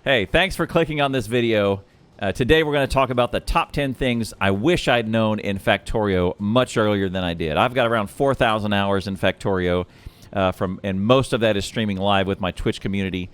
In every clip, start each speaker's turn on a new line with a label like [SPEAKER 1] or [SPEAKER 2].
[SPEAKER 1] Hey, thanks for clicking on this video. Today we're going to talk about the top 10 things I wish I'd known in Factorio much earlier than I did. I've got around 4,000 hours in Factorio, and most of that is streaming live with my Twitch community.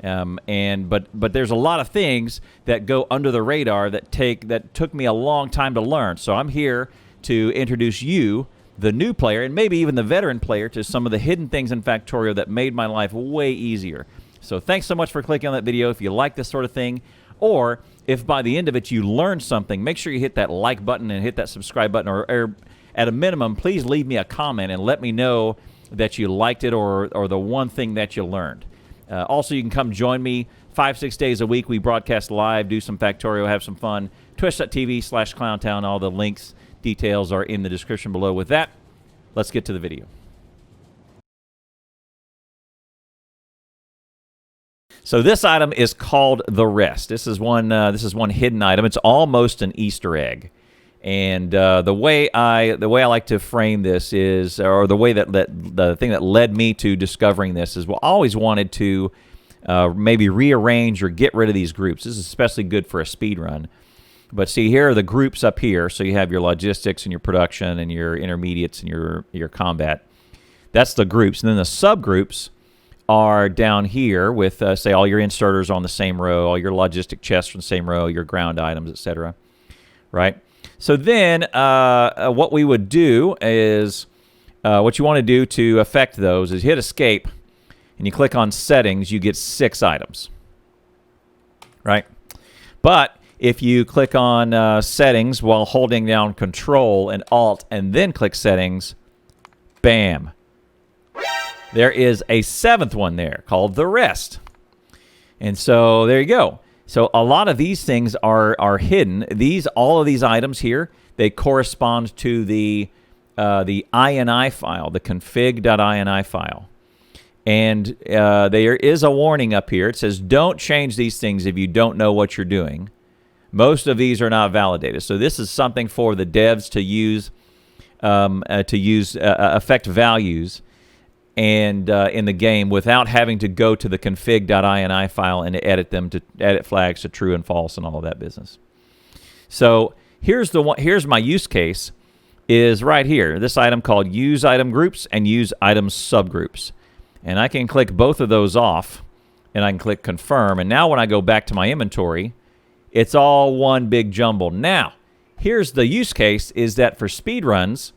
[SPEAKER 1] But there's a lot of things that go under the radar that took me a long time to learn. So I'm here to introduce you, the new player, and maybe even the veteran player, to some of the hidden things in Factorio that made my life way easier. So thanks so much for clicking on that video. If you like this sort of thing, or if by the end of it you learned something, make sure you hit that like button and hit that subscribe button, or at a minimum, please leave me a comment and let me know that you liked it or the one thing that you learned. Also, you can come join me 5-6 days a week. We broadcast live, do some Factorio, have some fun. Twitch.tv/ClownTown. All the links, details are in the description below. With that, let's get to the video. So this item is called the Rest. This is one hidden item. It's almost an Easter egg. And the way I like to frame this is, or the way that the thing that led me to discovering this is, well, I always wanted to maybe rearrange or get rid of these groups. This is especially good for a speed run. But see, here are the groups up here. So you have your logistics and your production and your intermediates and your combat. That's the groups. And then the subgroups are down here with, say, all your inserters on the same row, all your logistic chests on the same row, your ground items, etc. Right? So then what we would do is, what you want to do to affect those is hit Escape, and you click on Settings, you get 6 items. Right? But if you click on Settings while holding down Control and Alt and then click Settings, bam. There is a 7th one there called the Rest. And so there you go. So a lot of these things are hidden. All of these items here, they correspond to the INI file, the config.ini file. And there is a warning up here. It says, don't change these things if you don't know what you're doing. Most of these are not validated. So this is something for the devs to use, affect values and in the game without having to go to the config.ini file and edit them, to edit flags to true and false and all of that business. So here's my use case is right here. This item called Use Item Groups and Use Item Subgroups. And I can click both of those off, and I can click Confirm. And now when I go back to my inventory, it's all one big jumble. Now, here's the use case, is that for speed runs,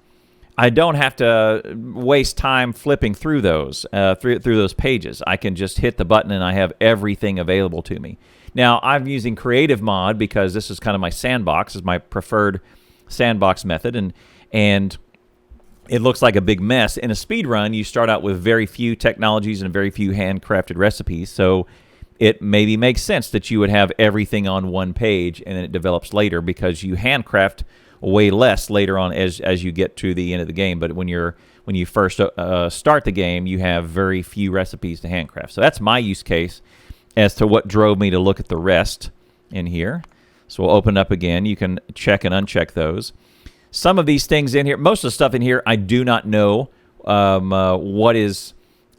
[SPEAKER 1] I don't have to waste time flipping through those through those pages. I can just hit the button and I have everything available to me. Now, I'm using Creative Mod because this is kind of my sandbox, is my preferred sandbox method, and it looks like a big mess. In a speed run, you start out with very few technologies and very few handcrafted recipes, so it maybe makes sense that you would have everything on one page, and then it develops later because you handcraft way less later on as you get to the end of the game. But when you first start the game, you have very few recipes to handcraft. So that's my use case as to what drove me to look at the Rest in here. So we'll open up again. You can check and uncheck those. Some of these things in here, most of the stuff in here, I do not know what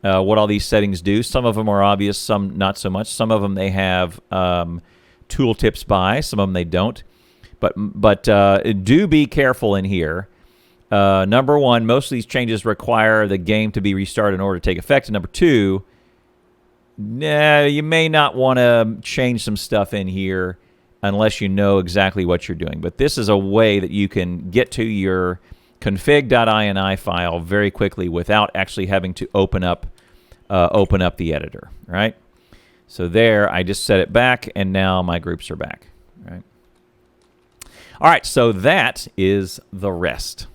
[SPEAKER 1] all these settings do. Some of them are obvious, some not so much. Some of them they have tooltips by, some of them they don't. But do be careful in here. Number one, most of these changes require the game to be restarted in order to take effect. And number two, you may not want to change some stuff in here unless you know exactly what you're doing. But this is a way that you can get to your config.ini file very quickly without actually having to open up the editor, right? So there, I just set it back, and now my groups are back, right? All right, so that is the Rest.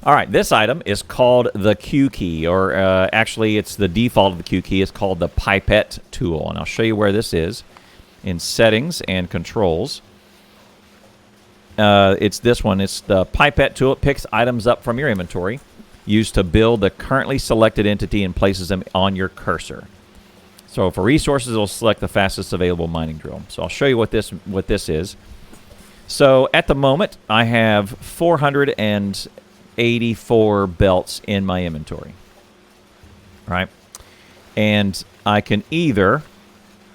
[SPEAKER 1] All right, this item is called the Q key, or actually it's the default of the Q key. It's called the Pipette tool, and I'll show you where this is in Settings and Controls. It's this one. It's the Pipette tool. It picks items up from your inventory, used to build the currently selected entity and places them on your cursor. So for resources, it'll select the fastest available mining drill. So I'll show you what this is. So at the moment, I have 484 belts in my inventory. Right? and I can either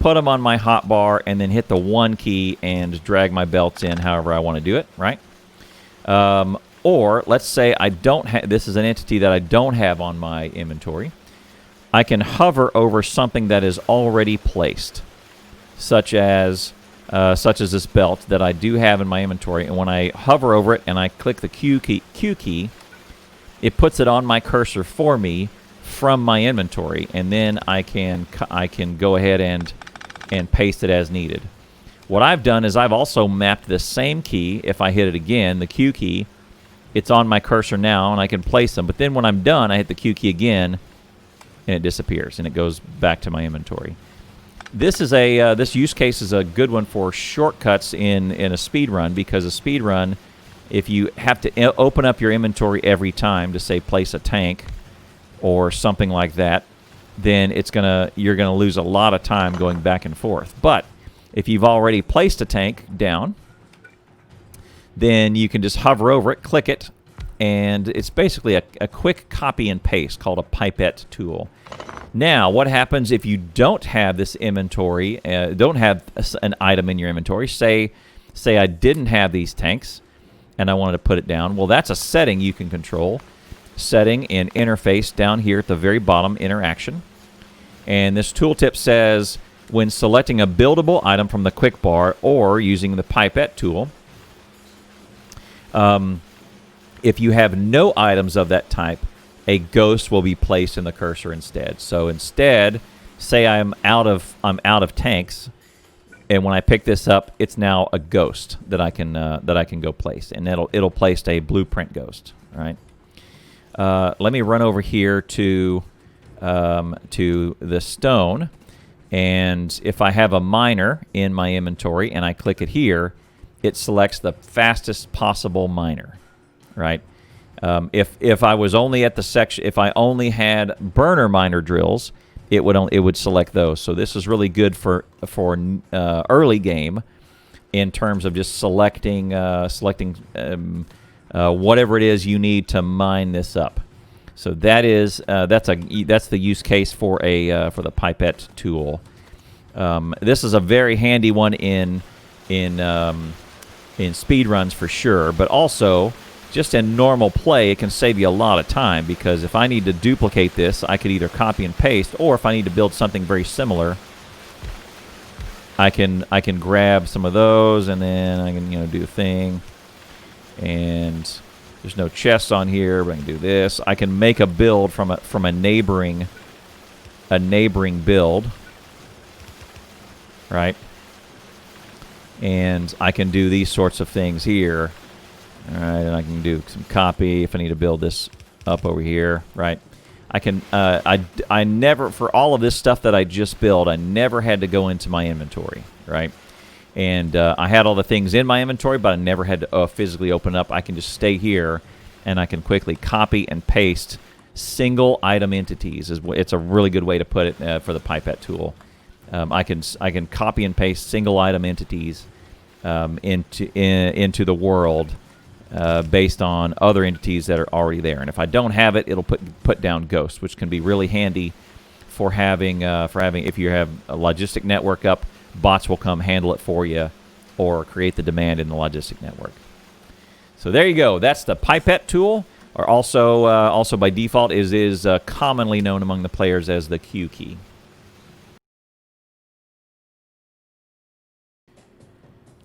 [SPEAKER 1] put them on my hotbar and then hit the 1 key and drag my belts in however I want to do it, right? Or let's say I don't have, this is an entity that I don't have on my inventory. I can hover over something that is already placed, such as this belt that I do have in my inventory. And when I hover over it and I click the Q key, it puts it on my cursor for me from my inventory, and then I can go ahead and paste it as needed. What I've done is I've also mapped the same key. If I hit it again, the Q key, it's on my cursor now, and I can place them. But then when I'm done, I hit the Q key again, and it disappears, and it goes back to my inventory. This is this use case is a good one for shortcuts in a speed run, because a speed run, if you have to open up your inventory every time to say place a tank or something like that, then you're gonna lose a lot of time going back and forth. But if you've already placed a tank down, then you can just hover over it, click it, and it's basically a quick copy and paste called a Pipette tool. Now, what happens if you don't have this inventory, don't have an item in your inventory? Say I didn't have these tanks, and I wanted to put it down. Well, that's a setting you can control. Setting in interface down here at the very bottom, interaction. And this tooltip says, when selecting a buildable item from the quick bar or using the Pipette tool, if you have no items of that type, a ghost will be placed in the cursor instead. So instead, say I'm out of tanks, and when I pick this up, it's now a ghost that I can go place, and it'll place a blueprint ghost. All right. Let me run over here to the stone, and if I have a miner in my inventory and I click it here, it selects the fastest possible miner, right? If I was only at the section, if I only had burner miner drills, it would select those. So this is really good for early game in terms of just selecting whatever it is you need to mine this up. So that's the use case for the Pipette tool. This is a very handy one in speed runs for sure, but also just in normal play, it can save you a lot of time, because if I need to duplicate this, I could either copy and paste, or if I need to build something very similar, I can grab some of those, and then I can do a thing. And there's no chests on here, but I can do this. I can make a build from a neighboring build, right? And I can do these sorts of things here. All right, and I can do some copy if I need to build this up over here, right? I can. I never, for all of this stuff that I just built, I never had to go into my inventory, right? And I had all the things in my inventory, but I never had to physically open up. I can just stay here, and I can quickly copy and paste single item entities. It's a really good way to put it for the Pipette tool. I can copy and paste single item entities into the world. Based on other entities that are already there, and if I don't have it, it'll put down ghosts, which can be really handy for having if you have a logistic network up, bots will come handle it for you, or create the demand in the logistic network. So there you go. That's the Pipette tool, or also by default is commonly known among the players as the Q key.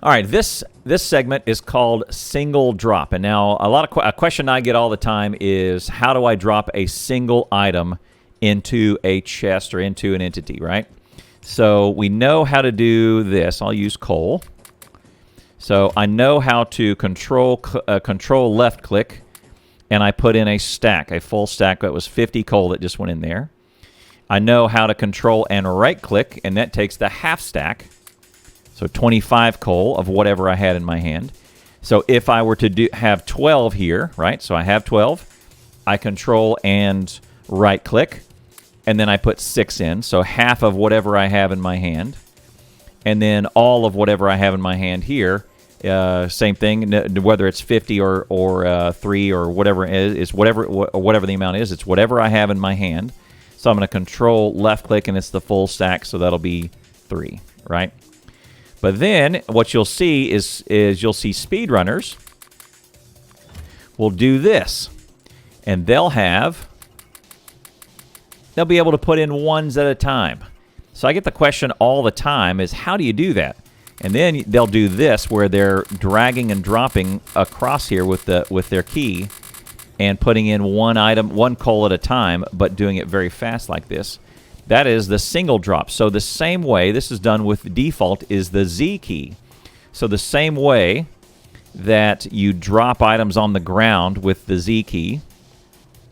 [SPEAKER 1] All right, this segment is called single drop, and now a question I get all the time is, how do I drop a single item into a chest or into an entity, right? So we know how to do this. I'll use coal. So I know how to control left click, and I put in a full stack that was 50 coal that just went in there. I know how to control and right click, and that takes the half stack. So 25 coal of whatever I had in my hand. So if I were to have 12 here, right? So I have 12. I control and right click, and then I put 6 in. So half of whatever I have in my hand, and then all of whatever I have in my hand here. Same thing, whether it's 50 or 3 or whatever it is, whatever the amount is. It's whatever I have in my hand. So I'm going to control left click, and it's the full stack, so that'll be 3, right? But then what you'll see is you'll see speedrunners will do this, and they'll be able to put in ones at a time. So I get the question all the time is, how do you do that? And then they'll do this where they're dragging and dropping across here with their key and putting in one item, one coal at a time, but doing it very fast like this. That is the single drop. So the same way this is done with the default is the Z key. So the same way that you drop items on the ground with the Z key,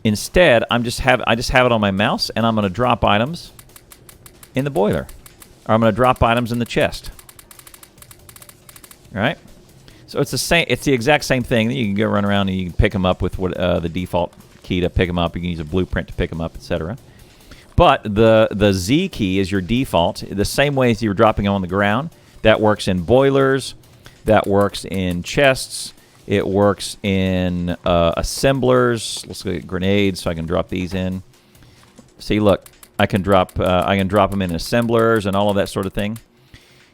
[SPEAKER 1] instead I just have it on my mouse, and I'm going to drop items in the boiler, or I'm going to drop items in the chest. All right? So it's the same. It's the exact same thing. You can go run around and you can pick them up with the default key to pick them up. You can use a blueprint to pick them up, etc. But the Z key is your default. The same way as you were dropping them on the ground. That works in boilers. That works in chests. It works in assemblers. Let's look at grenades, so I can drop these in. See, look, I can drop them in assemblers and all of that sort of thing.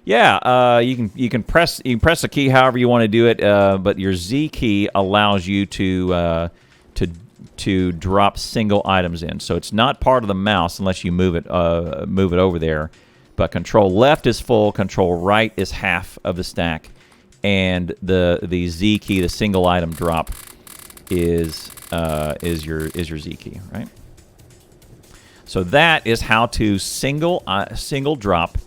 [SPEAKER 1] Yeah, you can press the key however you want to do it, but your Z key allows you to drop single items in. So it's not part of the mouse unless you move it over there. But control left is full, control right is half of the stack, and the Z key, the single item drop, is your Z key, right? So that is how to single drop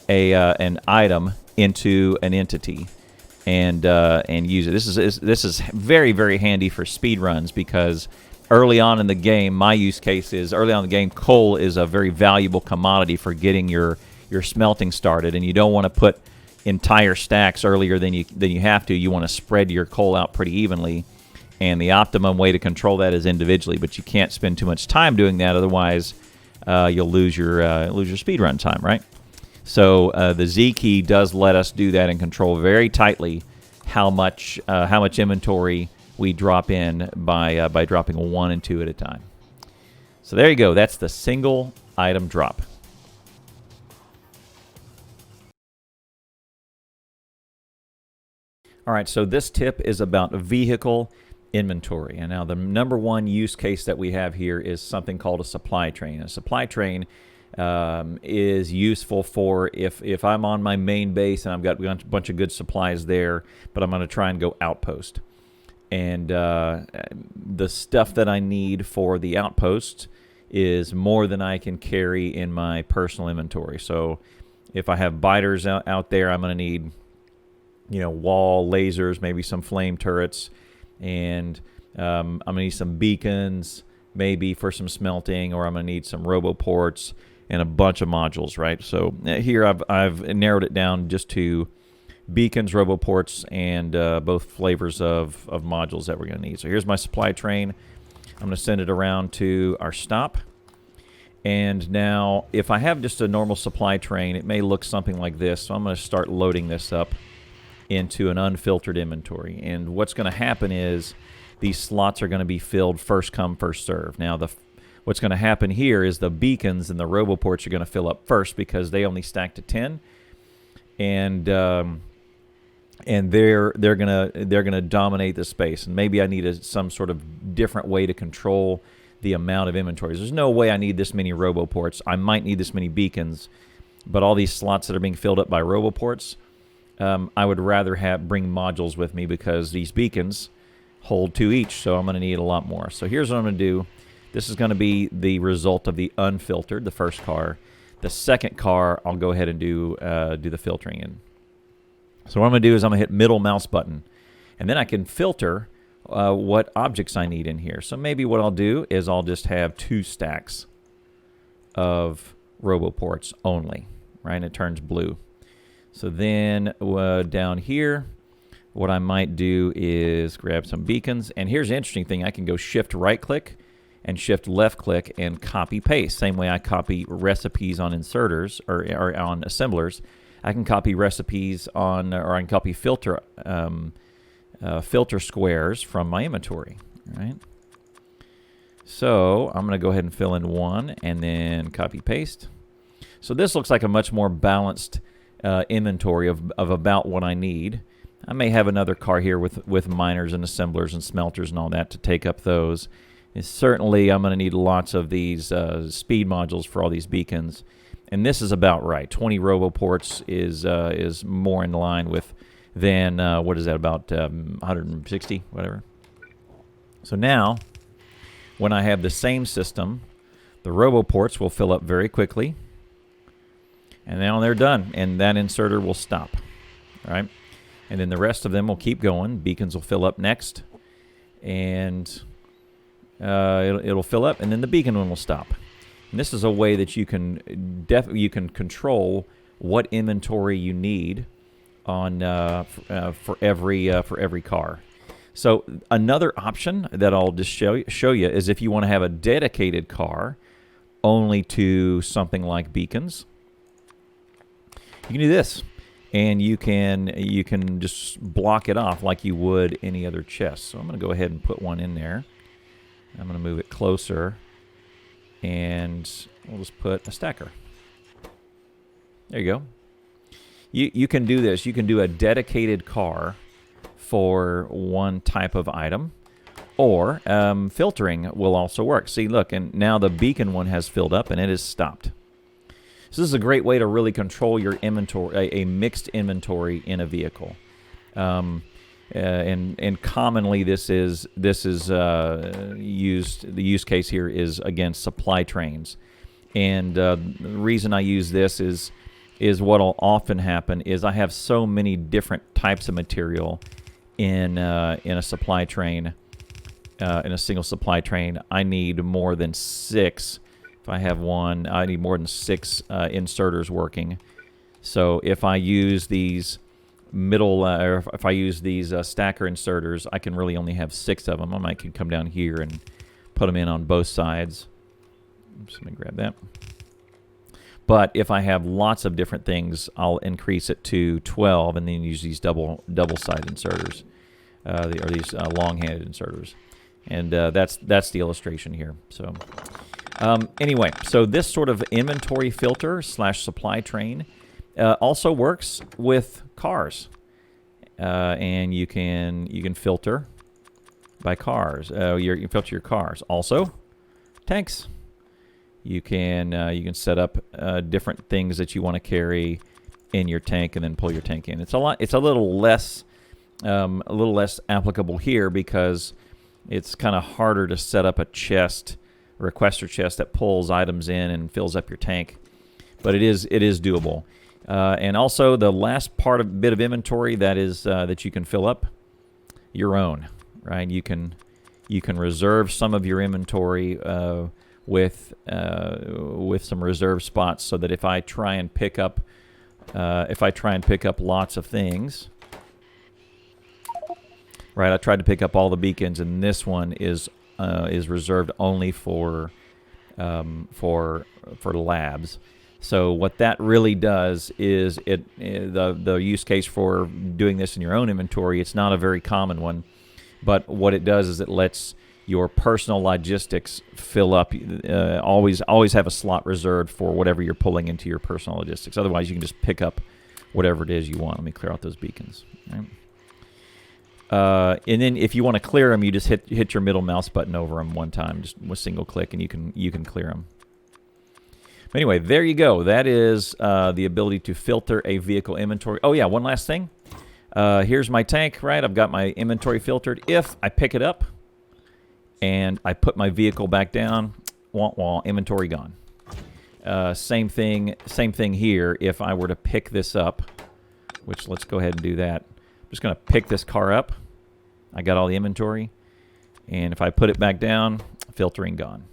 [SPEAKER 1] an item into an entity and use it. This is very, very handy for speed runs, because early on in the game, my use case is early on in the game, coal is a very valuable commodity for getting your smelting started, and you don't want to put entire stacks earlier than you have to. You want to spread your coal out pretty evenly, and the optimum way to control that is individually. But you can't spend too much time doing that, otherwise you'll lose your speed run time, right? So the Z key does let us do that and control very tightly how much inventory we drop in by dropping 1 and 2 at a time. So there you go. That's the single item drop. All right, so this tip is about vehicle inventory. And now the number one use case that we have here is something called a supply train. A supply train is useful for if I'm on my main base and I've got a bunch of good supplies there, but I'm going to try and go outpost. And the stuff that I need for the outpost is more than I can carry in my personal inventory. So if I have biters out there, I'm going to need, wall lasers, maybe some flame turrets, and I'm going to need some beacons, maybe for some smelting, or I'm going to need some roboports and a bunch of modules, right? So here I've narrowed it down just to beacons, roboports, and both flavors of modules that we're going to need. So here's my supply train. I'm going to send it around to our stop. And now, if I have just a normal supply train, it may look something like this. So I'm going to start loading this up into an unfiltered inventory. And what's going to happen is these slots are going to be filled first come, first serve. Now, what's going to happen here is the beacons and the roboports are going to fill up first because they only stack to 10. And they're gonna dominate the space, and maybe I need some sort of different way to control the amount of inventories. There's no way I need this many roboports. I might need this many beacons, but all these slots that are being filled up by roboports, I would rather bring modules with me because these beacons hold 2 each, so I'm going to need a lot more. So here's what I'm going to do. This is going to be the result of the unfiltered, the first car. The second car, I'll go ahead and do the filtering in. So what I'm going to do is I'm going to hit middle mouse button, and then I can filter what objects I need in here. So maybe what I'll do is I'll just have 2 stacks of roboports only, right? And it turns blue. So then down here, what I might do is grab some beacons. And here's the interesting thing. I can go shift right click and shift left click and copy paste. Same way I copy recipes on inserters or on assemblers. I can copy recipes on, or I can copy filter squares from my inventory, right? So I'm going to go ahead and fill in 1 and then copy paste. So this looks like a much more balanced inventory of about what I need. I may have another car here with miners and assemblers and smelters and all that to take up those. And certainly I'm going to need lots of these speed modules for all these beacons. And this is about right. 20 roboports is more in line with than, what is that, about 160, whatever. So now, when I have the same system, the roboports will fill up very quickly. And now they're done, and that inserter will stop. All right? And then the rest of them will keep going. Beacons will fill up next, and it'll fill up, and then the beacon one will stop. And this is a way that you can control what inventory you need on for every car. So another option that I'll just show you is if you want to have a dedicated car only to something like beacons, you can do this, and you can just block it off like you would any other chest. So I'm going to go ahead and put one in there. I'm going to move it closer, and we'll just put a stacker. There you go. You can do this. You can do a dedicated car for one type of item, or filtering will also work. See, look, and now the beacon one has filled up, and it is stopped. So this is a great way to really control your inventory, a mixed inventory in a vehicle. And commonly this is used. The use case here is against supply trains, and the reason I use this is what'll often happen is I have so many different types of material in a supply train, in a single supply train. I need more than 6. If I have one, I need more than 6 inserters working. So if I use these or if I use these stacker inserters, I can really only have 6 of them. I might can come down here and put them in on both sides. I'm just going to grab that. But if I have lots of different things, I'll increase it to 12 and then use these double-side inserters, or these long-handed inserters. And that's the illustration here. So anyway, so this sort of inventory filter / supply train also works with cars, and you can filter by cars. You can filter your cars. Also, tanks. You can set up different things that you want to carry in your tank, and then pull your tank in. It's a little less applicable here because it's kind of harder to set up a chest, a requester chest that pulls items in and fills up your tank. But it is doable. And also the last bit of inventory that you can fill up, your own, right? You can reserve some of your inventory with some reserve spots, so that if I try and pick up lots of things, right? I tried to pick up all the beacons, and this one is reserved only for labs. So what that really does is the use case for doing this in your own inventory. It's not a very common one, but what it does is it lets your personal logistics fill up. Always have a slot reserved for whatever you're pulling into your personal logistics. Otherwise, you can just pick up whatever it is you want. Let me clear out those beacons. Right. And then if you want to clear them, you just hit your middle mouse button over them one time, just with single click, and you can clear them. But anyway, there you go. That is the ability to filter a vehicle inventory. Oh yeah, one last thing. Here's my tank, right? I've got my inventory filtered. If I pick it up and I put my vehicle back down, inventory gone. Same thing here. If I were to pick this up, which let's go ahead and do that. I'm just going to pick this car up. I got all the inventory. And if I put it back down, filtering gone.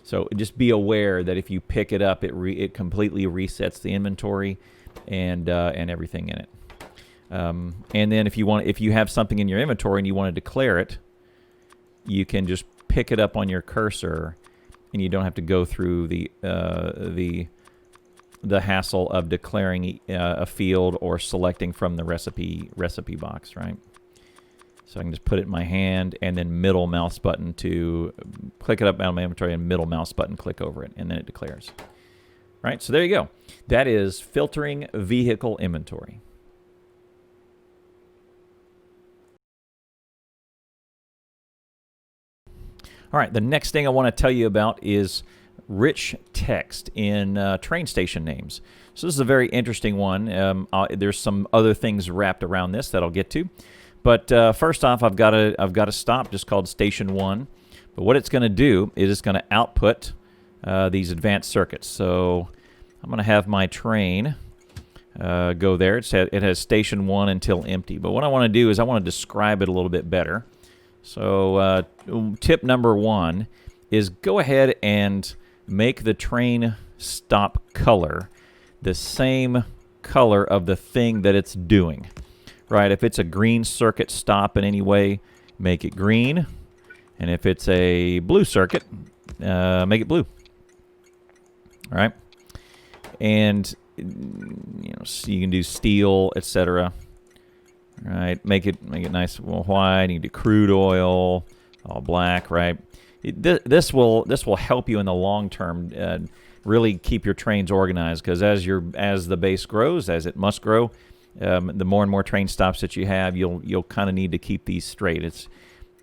[SPEAKER 1] So just be aware that if you pick it up, it completely resets the inventory and everything in it. And then if you have something in your inventory and you want to declare it, you can just pick it up on your cursor, and you don't have to go through the hassle of declaring a field or selecting from the recipe box, right? So I can just put it in my hand and then middle mouse button to click it up out of my inventory and middle mouse button click over it, and then it declares. Right, so there you go. That is filtering vehicle inventory. All right, the next thing I want to tell you about is rich text in train station names. So this is a very interesting one. There's some other things wrapped around this that I'll get to. But first off, I've got a stop just called Station 1. But what it's going to do is it's going to output these advanced circuits. So I'm going to have my train go there. It has Station 1 until empty. But what I want to do is I want to describe it a little bit better. So tip number 1 is go ahead and make the train stop color the same color of the thing that it's doing. Right? If it's a green circuit stop in any way, make it green. And if it's a blue circuit, make it blue. All right? And so you can do steel, etc. Right? Make it nice white. You can do crude oil, all black, right? This will help you in the long term. Really keep your trains organized, because as the base grows, as it must grow, the more and more train stops that you have, you'll kind of need to keep these straight.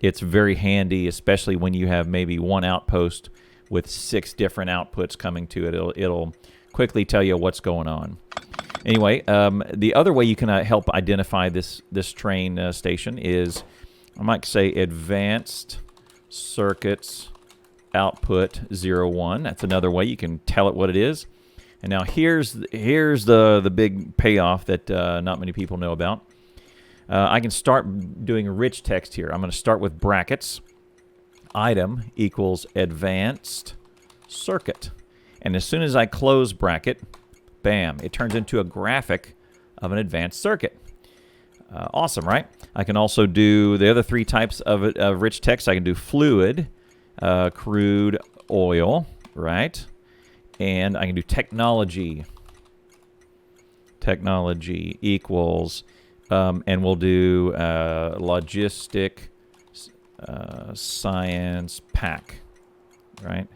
[SPEAKER 1] It's very handy, especially when you have maybe one outpost with 6 different outputs coming to it. It'll quickly tell you what's going on. Anyway, the other way you can help identify this train station is, I might say, advanced circuits output 01. That's another way you can tell it what it is. And now here's the big payoff that not many people know about. I can start doing rich text here. I'm going to start with brackets. Item equals advanced circuit. And as soon as I close bracket, bam, it turns into a graphic of an advanced circuit. Awesome, right? I can also do the other 3 types of rich text. I can do fluid, crude oil, right? And I can do technology. Technology equals, and we'll do logistic science pack, right?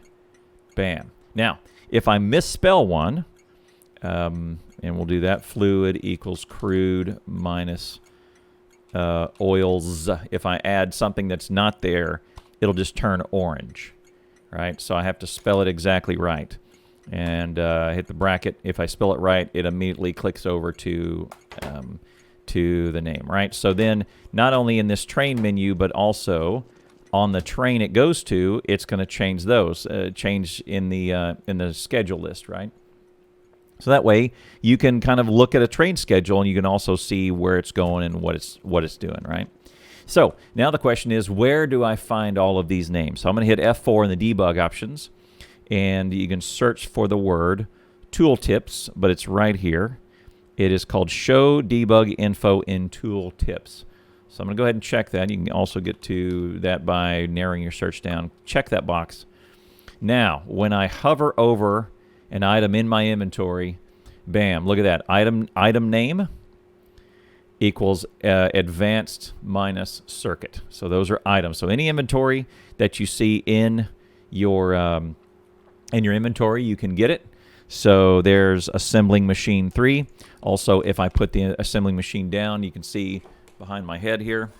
[SPEAKER 1] Bam. Now, if I misspell one, and we'll do that, fluid equals crude minus oils. If I add something that's not there, it'll just turn orange, right? So I have to spell it exactly right. And hit the bracket. If I spell it right, it immediately clicks over to the name, right? So then, not only in this train menu, but also on the train it goes to, it's going to change those, change in the schedule list, right? So that way you can kind of look at a train schedule, and you can also see where it's going and what it's doing, right? So now the question is, where do I find all of these names? So I'm going to hit F4 in the debug options. And you can search for the word tooltips, but it's right here. It is called Show Debug Info in Tooltips. So I'm going to go ahead and check that. You can also get to that by narrowing your search down. Check that box. Now, when I hover over an item in my inventory, bam, look at that. Item name equals advanced minus circuit. So those are items. So any inventory that you see in your inventory, you can get it. So there's assembling machine 3. Also, if I put the assembling machine down, you can see behind my head here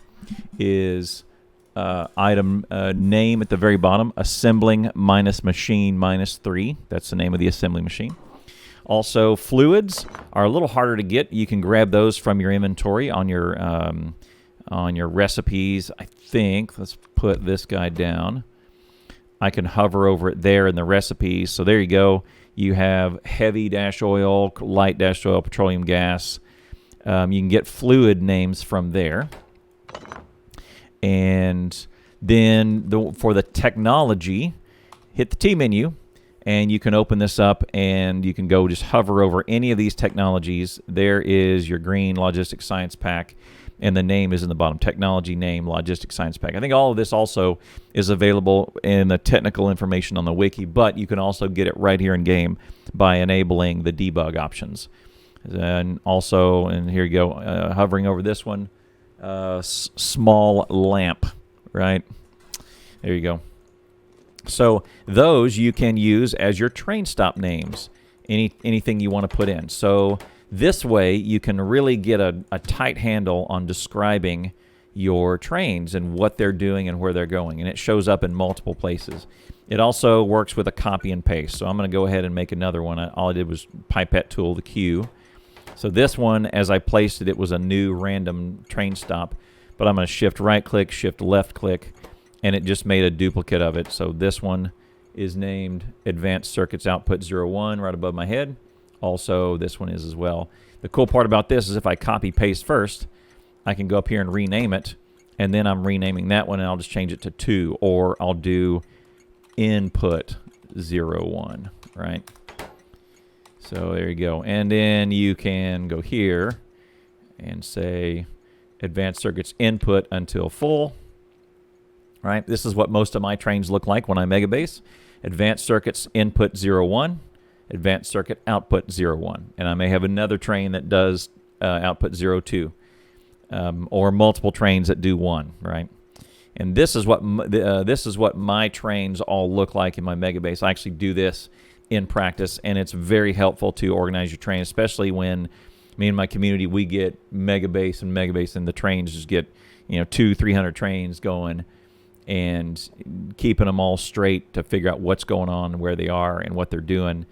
[SPEAKER 1] is item name at the very bottom, assembling minus machine minus 3. That's the name of the assembling machine. Also, fluids are a little harder to get. You can grab those from your inventory on your recipes. I think, let's put this guy down. I can hover over it there in the recipes. So there you go. You have heavy dash oil, light dash oil, petroleum gas. You can get fluid names from there. And then for the technology, hit the T menu, and you can open this up, and you can go just hover over any of these technologies. There is your green logistics science pack. And the name is in the bottom, technology name, logistics science pack. I think all of this also is available in the technical information on the wiki, but you can also get it right here in game by enabling the debug options. And also, and here you go, hovering over this one, small lamp, right? There you go. So those you can use as your train stop names, anything you want to put in. So this way you can really get a tight handle on describing your trains and what they're doing and where they're going. And it shows up in multiple places. It also works with a copy and paste. So I'm going to go ahead and make another one. All I did was Pipette tool the Q. So this one, as I placed it, it was a new random train stop. But I'm going to shift right click, shift left click, and it just made a duplicate of it. So this one is named Advanced Circuits Output 01 right above my head. Also, this one is as well. The cool part about this is if I copy paste first, I can go up here and rename it, and then I'm renaming that one, and I'll just change it to 2, or I'll do Input 01, right? So there you go. And then you can go here and say Advanced Circuits Input until full. Right? This is what most of my trains look like when I megabase. Advanced Circuits Input 01, Advanced Circuit Output 01. And I may have another train that does Output 02, or multiple trains that do 1, right? And this is what my trains all look like in my megabase. I actually do this in practice, and it's very helpful to organize your train, especially when me and my community, we get megabase, and the trains just get 200-300 trains going, and keeping them all straight to figure out what's going on and where they are and what they're doing,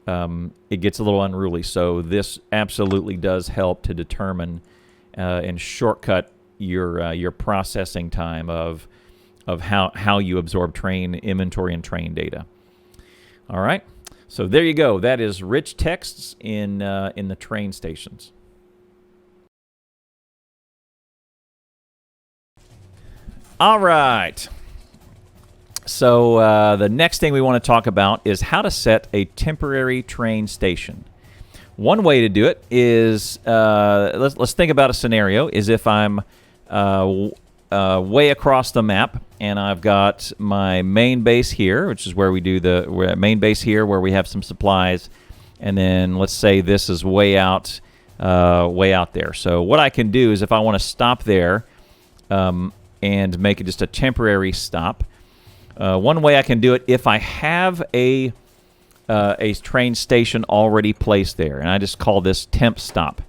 [SPEAKER 1] it gets a little unruly. So this absolutely does help to determine and shortcut your processing time of how you absorb train inventory and train data. All right, so there you go. That is rich texts in the train stations. All right. So the next thing we want to talk about is how to set a temporary train station. One way to do it is, let's think about a scenario, is if I'm way across the map and I've got my main base here, which is where we do the main base here where we have some supplies, and then let's say this is way out there. So what I can do is if I want to stop there, and make it just a temporary stop. One way I can do it, if I have a train station already placed there, and I just call this temp stop.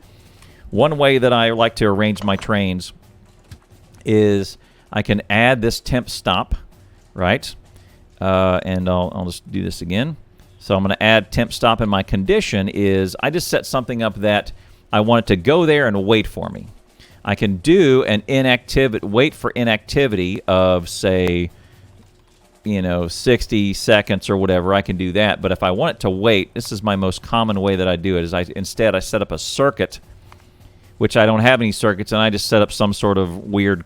[SPEAKER 1] One way that I like to arrange my trains is I can add this temp stop, right? And I'll just do this again. So I'm going to add temp stop, and my condition is I just set something up that I want it to go there and wait for me. I can do an wait for inactivity of, say, 60 seconds or whatever. I can do that. But if I want it to wait, this is my most common way that I do it, is instead I set up a circuit, which I don't have any circuits, and I just set up some sort of weird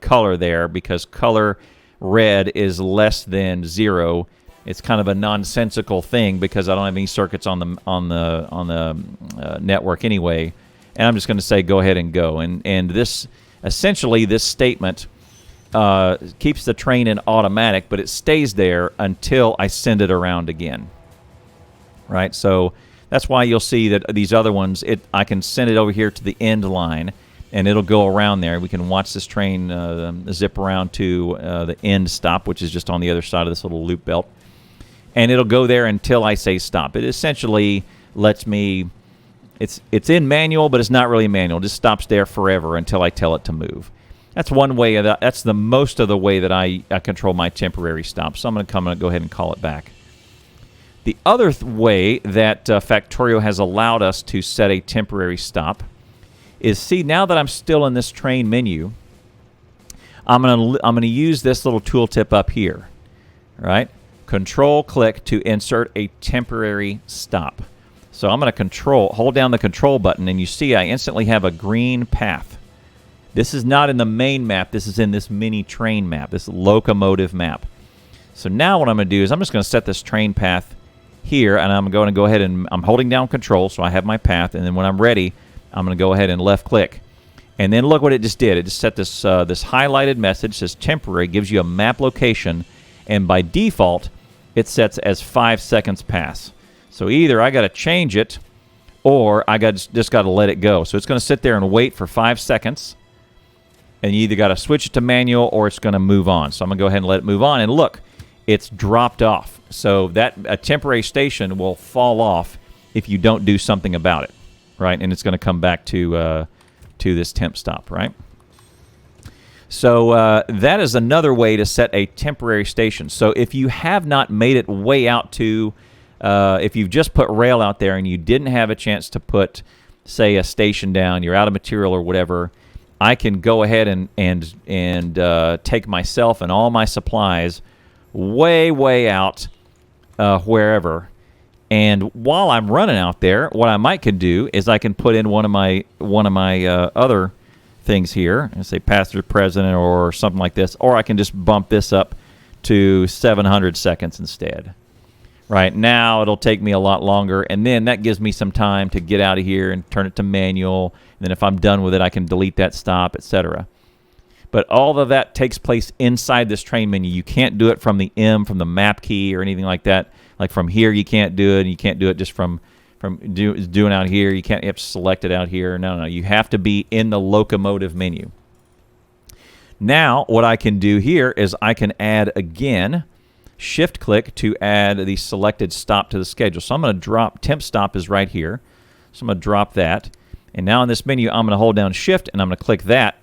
[SPEAKER 1] color there, because color red is less than 0. It's kind of a nonsensical thing because I don't have any circuits on the network anyway. And I'm just going to say go ahead and go. And this essentially this statement keeps the train in automatic, but it stays there until I send it around again. Right? So that's why you'll see that these other ones, I can send it over here to the end line, and it'll go around there. We can watch this train zip around to the end stop, which is just on the other side of this little loop belt. And it'll go there until I say stop. It essentially lets me... It's in manual, but it's not really manual. It just stops there forever until I tell it to move. That's one way. That's the most of the way that I control my temporary stop. So I'm going to go ahead and call it back. The other way that Factorio has allowed us to set a temporary stop is, see, now that I'm still in this train menu, I'm going to use this little tooltip up here, right? Control-click to insert a temporary stop. So I'm going to hold down the control button, and you see I instantly have a green path. This is not in the main map. This is in this mini train map, this locomotive map. So now what I'm going to do is I'm just going to set this train path here, and I'm going to go ahead and I'm holding down control, so I have my path, and then when I'm ready, I'm going to go ahead and left click. And then look what it just did. It just set this this highlighted message, says temporary, gives you a map location, and by default, it sets as 5 seconds pass. So either I got to change it, or I just got to let it go. So it's going to sit there and wait for 5 seconds, and you either got to switch it to manual or it's going to move on. So I'm going to go ahead and let it move on, and look, it's dropped off. So that a temporary station will fall off if you don't do something about it, right? And it's going to come back to this temp stop, right? So that is another way to set a temporary station. So if you have not made it way out to, if you've just put rail out there and you didn't have a chance to put, say, a station down, you're out of material or whatever, I can go ahead and take myself and all my supplies way out wherever. And while I'm running out there, what I might can do is I can put in one of my other things here, and say passenger president or something like this, or I can just bump this up to 700 seconds instead. Right now, it'll take me a lot longer, and then that gives me some time to get out of here and turn it to manual. And then if I'm done with it, I can delete that stop, etc. But all of that takes place inside this train menu. You can't do it from the from the map key or anything like that. Like from here, you can't do it. And you can't do it just from doing out here. You can't. You have to select it out here. No. You have to be in the locomotive menu. Now, what I can do here is I can add again. Shift click to add the selected stop to the schedule. So I'm going to drop temp stop is right here. So I'm going to drop that. And now in this menu, I'm going to hold down Shift and I'm going to click that.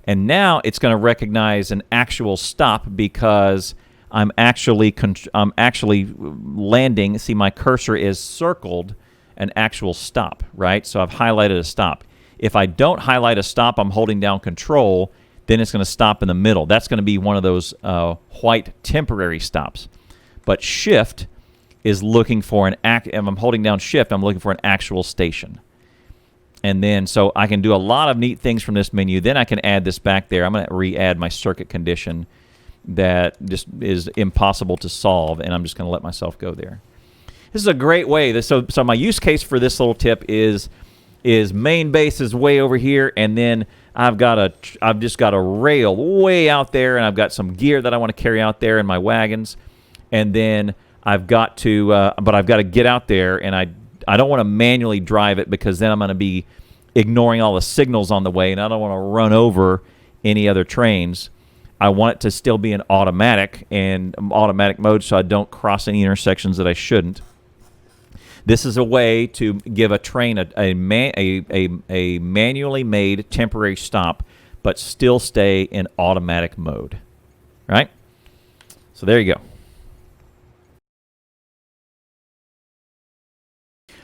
[SPEAKER 1] And now it's going to recognize an actual stop because I'm actually landing. See, my cursor is circled an actual stop, right? So I've highlighted a stop. If I don't highlight a stop, I'm holding down Control, then it's going to stop in the middle. That's going to be one of those white temporary stops. But Shift is looking for if I'm holding down Shift, I'm looking for an actual station. And then, so I can do a lot of neat things from this menu. Then I can add this back there. I'm going to re-add my circuit condition that just is impossible to solve, and I'm just going to let myself go there. This is a great way. So my use case for this little tip is main base is way over here, and then I've just got a rail way out there, and I've got some gear that I want to carry out there in my wagons, and then I've got to get out there, and I don't want to manually drive it because then I'm going to be ignoring all the signals on the way, and I don't want to run over any other trains. I want it to still be in automatic mode so I don't cross any intersections that I shouldn't. This is a way to give a train a manually made temporary stop, but still stay in automatic mode, right? So there you go.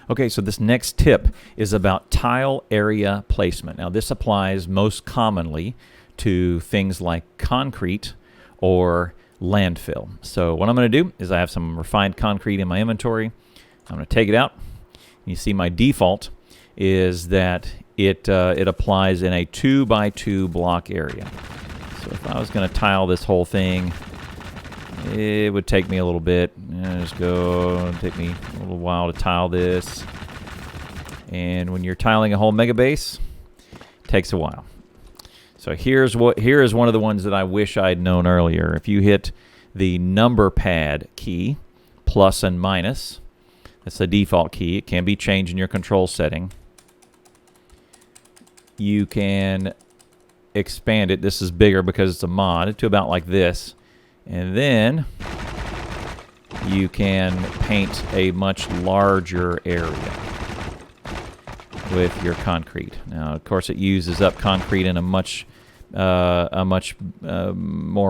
[SPEAKER 1] Okay, so this next tip is about tile area placement. Now, this applies most commonly to things like concrete or landfill. So what I'm going to do is I have some refined concrete in my inventory. I'm going to take it out. You see my default is that it applies in a 2x2 block area. So if I was going to tile this whole thing, it would take me a little bit. It'd take me a little while to tile this. And when you're tiling a whole mega base, it takes a while. So here is one of the ones that I wish I'd known earlier. If you hit the number pad key, plus and minus, that's the default key. It can be changed in your control setting. You can expand it. This is bigger because it's a mod, to about like this. And then you can paint a much larger area with your concrete. Now, of course, it uses up concrete in a much more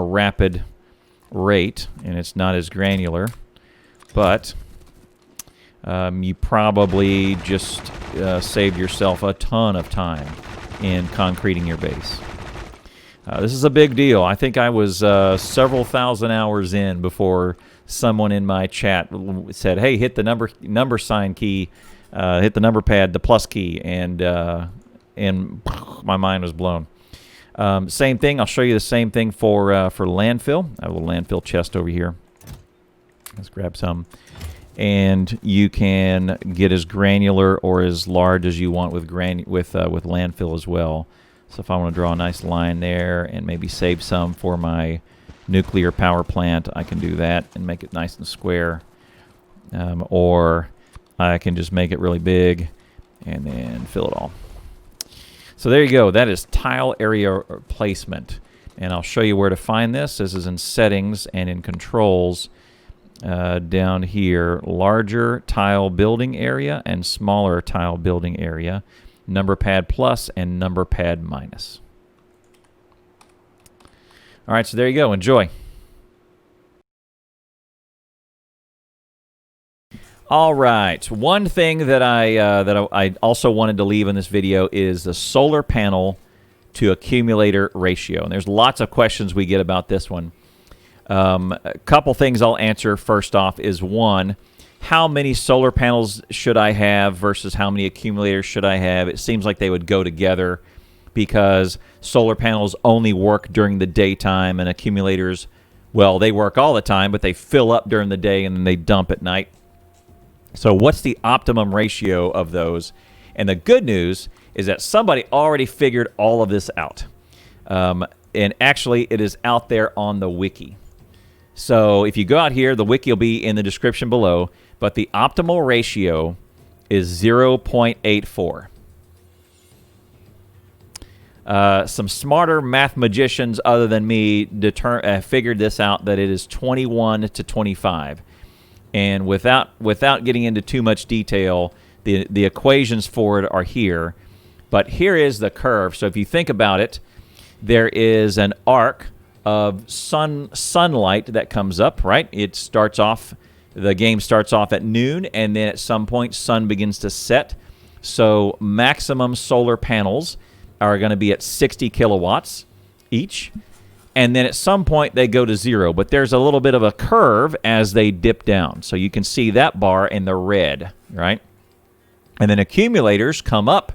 [SPEAKER 1] rapid rate, and it's not as granular. But you probably just saved yourself a ton of time in concreting your base. This is a big deal. I think I was several thousand hours in before someone in my chat said, "Hey, hit the number sign key, hit the number pad, the plus key," and my mind was blown. Same thing. I'll show you the same thing for landfill. I have a little landfill chest over here. Let's grab some, and you can get as granular or as large as you want with landfill as well. So if I want to draw a nice line there and maybe save some for my nuclear power plant, I can do that and make it nice and square. Or I can just make it really big and then fill it all. So there you go. That is tile area placement. And I'll show you where to find this. This is in settings and in controls down here. Larger tile building area and smaller tile building area. Number pad plus and number pad minus. All right, so there you go. Enjoy. All right. One thing that I also wanted to leave in this video is the solar panel to accumulator ratio. And there's lots of questions we get about this one. A couple things I'll answer first off is one, how many solar panels should I have versus how many accumulators should I have? It seems like they would go together because solar panels only work during the daytime and accumulators, well, they work all the time, but they fill up during the day and then they dump at night. So what's the optimum ratio of those? And the good news is that somebody already figured all of this out. And actually, it is out there on the wiki. So if you go out here, the wiki will be in the description below, but the optimal ratio is 0.84. Some smarter math magicians other than me figured this out, that it is 21 to 25. And without getting into too much detail, the equations for it are here. But here is the curve. So if you think about it, there is an arc of sunlight that comes up, right? It starts off, the game starts off at noon, and then at some point, sun begins to set. So maximum solar panels are going to be at 60 kilowatts each. And then at some point, they go to 0. But there's a little bit of a curve as they dip down. So you can see that bar in the red, right? And then accumulators come up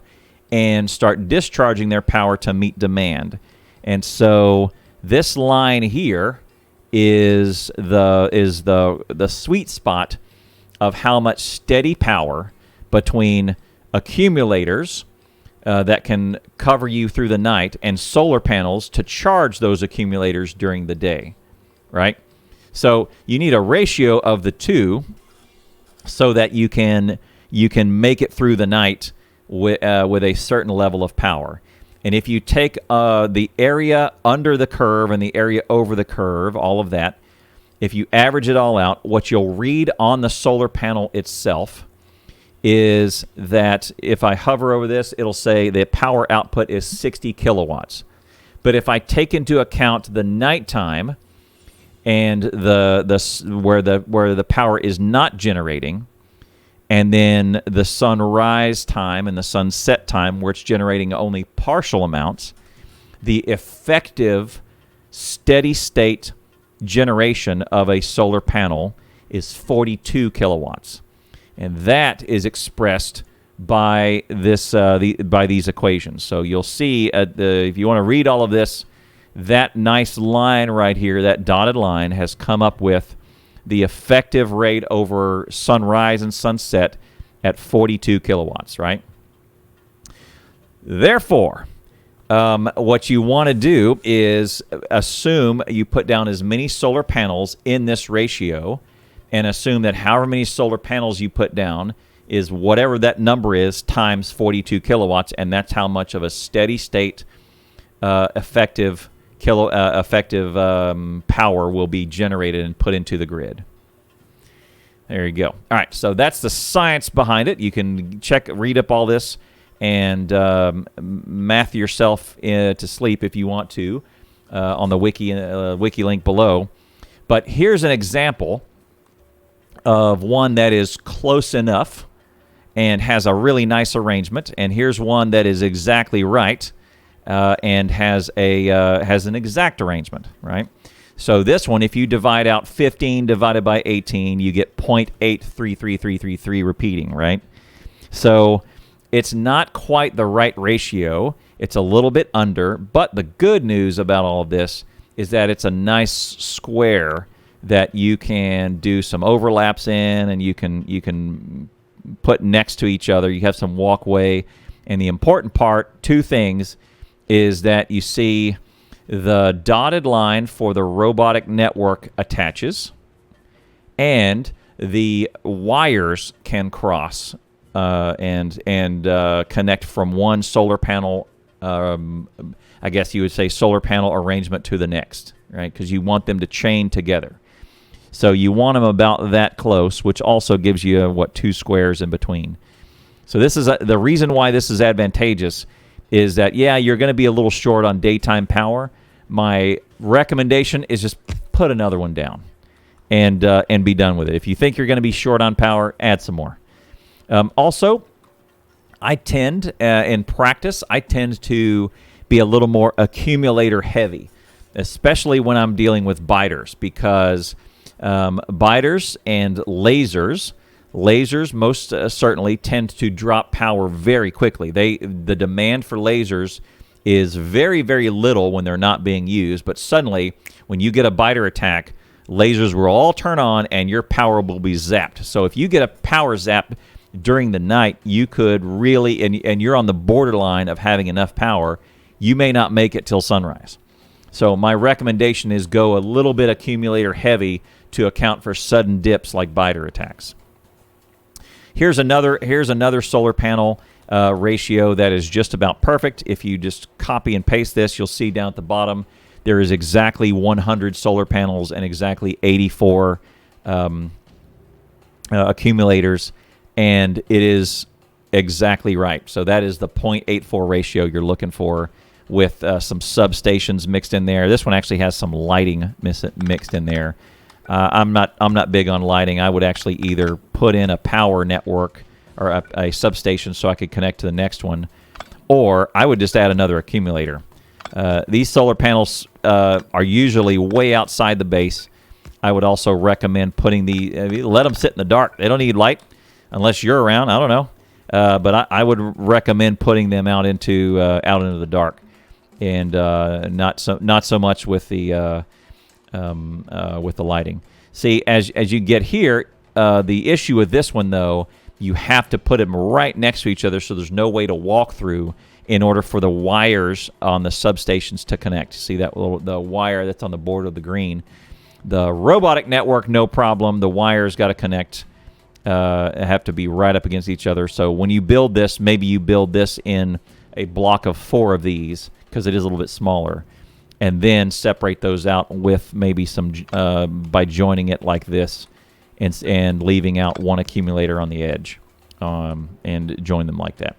[SPEAKER 1] and start discharging their power to meet demand. And so this line here is the sweet spot of how much steady power between accumulators that can cover you through the night and solar panels to charge those accumulators during the day, right? So you need a ratio of the two so that you can make it through the night with a certain level of power. And if you take the area under the curve and the area over the curve, all of that, if you average it all out, what you'll read on the solar panel itself is that if I hover over this, it'll say the power output is 60 kilowatts. But if I take into account the nighttime and where the power is not generating, and then the sunrise time and the sunset time where it's generating only partial amounts, the effective steady state generation of a solar panel is 42 kilowatts. And that is expressed by this by these equations. So you'll see if you want to read all of this, that nice line right here, that dotted line, has come up with the effective rate over sunrise and sunset at 42 kilowatts, right? Therefore, what you want to do is assume you put down as many solar panels in this ratio, and assume that however many solar panels you put down is whatever that number is times 42 kilowatts, and that's how much of a steady state effective power will be generated and put into the grid. There you go. All right, so that's the science behind it. You can read up all this, and math yourself to sleep if you want to on the wiki link below. But here's an example of one that is close enough and has a really nice arrangement. And here's one that is exactly right and has an exact arrangement, right? So this one, if you divide out 15 divided by 18, you get 0.833333 repeating, right? So it's not quite the right ratio. It's a little bit under, but the good news about all of this is that it's a nice square that you can do some overlaps in, and you can put next to each other. You have some walkway, and the important part, two things, is that you see the dotted line for the robotic network attaches, and the wires can cross and connect from one solar panel I guess you would say, solar panel arrangement to the next, right? Because you want them to chain together. So you want them about that close, which also gives you, what, 2 squares in between. So this is the reason why this is advantageous is that, yeah, you're going to be a little short on daytime power. My recommendation is just put another one down and be done with it. If you think you're going to be short on power, add some more. Also, I tend, in practice, I tend to be a little more accumulator heavy, especially when I'm dealing with biters, because biters and lasers most certainly tend to drop power very quickly. The demand for lasers is very, very little when they're not being used, but suddenly when you get a biter attack, lasers will all turn on and your power will be zapped. So if you get a power zap during the night, you could really, and you're on the borderline of having enough power, you may not make it till sunrise. So my recommendation is go a little bit accumulator heavy to account for sudden dips like biter attacks. Here's another solar panel ratio that is just about perfect. If you just copy and paste this, you'll see down at the bottom there is exactly 100 solar panels and exactly 84 accumulators, and it is exactly right. So that is the 0.84 ratio you're looking for, with some substations mixed in there. This one actually has some lighting mixed in there. I'm not big on lighting. I would actually either put in a power network or a substation so I could connect to the next one, or I would just add another accumulator. These solar panels are usually way outside the base. I would also recommend putting let them sit in the dark. They don't need light unless you're around. I don't know, but I would recommend putting them out into the dark, and not so much with the lighting. See, as you get here, the issue with this one, though, you have to put them right next to each other, so there's no way to walk through in order for the wires on the substations to connect. See that the wire that's on the border of the green? The robotic network, no problem. The wires got to connect, have to be right up against each other. So when you build this, maybe you build this in a block of 4 of these, because it is a little bit smaller, and then separate those out with maybe some by joining it like this, and leaving out one accumulator on the edge, and join them like that.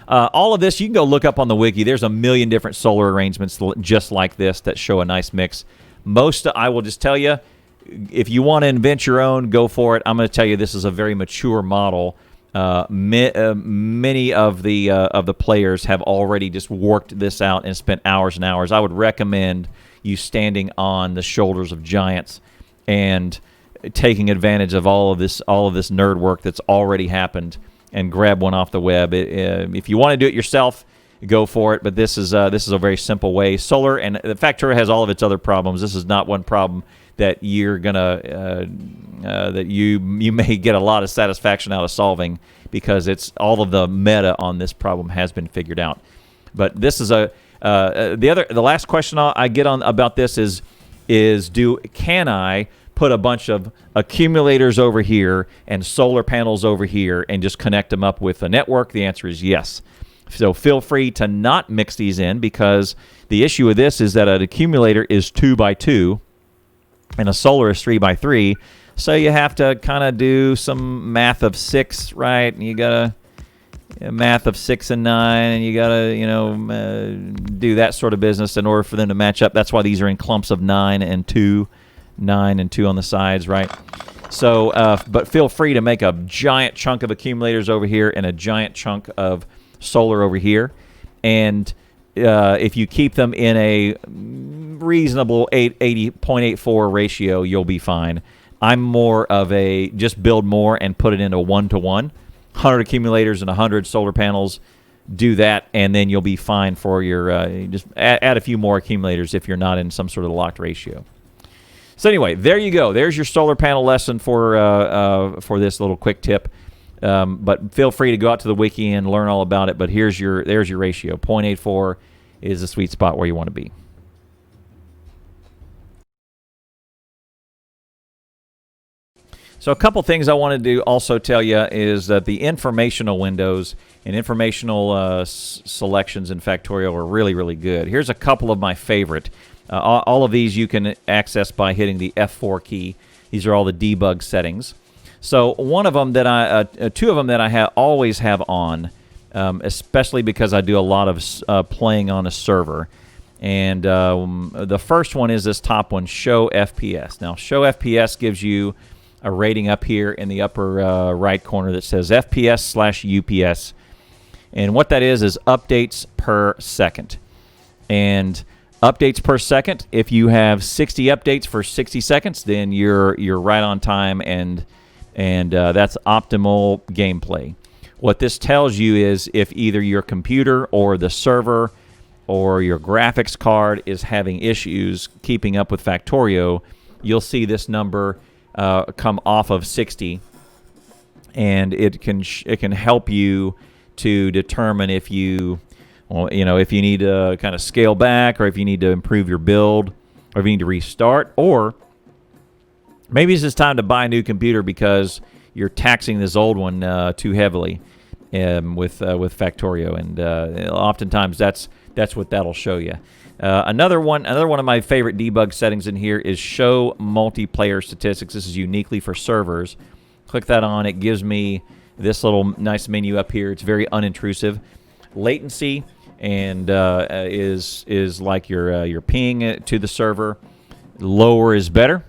[SPEAKER 1] All of this you can go look up on the wiki. There's a million different solar arrangements just like this that show a nice mix. I will just tell you, if you want to invent your own, go for it. I'm going to tell you this is a very mature model. Many of the players have already just worked this out and spent hours and hours. I would recommend you standing on the shoulders of giants and taking advantage of all of this nerd work that's already happened, and grab one off the web. If you want to do it yourself, go for it. But this is a very simple way. Solar, and the Factorio has all of its other problems. This is not one problem that you're gonna that you may get a lot of satisfaction out of solving, because it's all of the meta on this problem has been figured out. But this is the last question I get on about this is can I put a bunch of accumulators over here and solar panels over here and just connect them up with a network? The answer is yes. So feel free to not mix these in, because the issue with this is that an accumulator is 2 by 2 and a solar is 3 by 3. So you have to kind of do some math of 6, right? And you got to math of 6 and 9, and you got to do that sort of business in order for them to match up. That's why these are in clumps of 9 and 2 on the sides, right? So, but feel free to make a giant chunk of accumulators over here and a giant chunk of solar over here, and if you keep them in a reasonable 0.84 ratio, you'll be fine. I'm more of a just build more and put it into 1-to-1, 100 accumulators and 100 solar panels. Do that, and then you'll be fine for your just add a few more accumulators if you're not in some sort of locked ratio. So anyway, there you go. There's your solar panel lesson for this little quick tip. But feel free to go out to the wiki and learn all about it. But there's your ratio. 0.84 is the sweet spot where you want to be. So a couple things I wanted to also tell you is that the informational windows and informational selections in Factorio are really, really good. Here's a couple of my favorite. All of these you can access by hitting the F4 key. These are all the debug settings. So one of them that two of them that I always have on, especially because I do a lot of playing on a server. And the first one is this top one, Show FPS. Now, Show FPS gives you a rating up here in the upper right corner that says FPS/UPS. And what that is updates per second. And updates per second, if you have 60 updates for 60 seconds, then you're right on time, and that's optimal gameplay. What this tells you is if either your computer or the server or your graphics card is having issues keeping up with Factorio, you'll see this number come off of 60, and it can help you to determine if you need to kind of scale back, or if you need to improve your build, or if you need to restart, or maybe it's just time to buy a new computer because you're taxing this old one too heavily with Factorio, and oftentimes that's what that'll show you. Another one of my favorite debug settings in here is Show Multiplayer Statistics. This is uniquely for servers. Click that on. It gives me this little nice menu up here. It's very unintrusive. Latency and is like your ping to the server. Lower is better.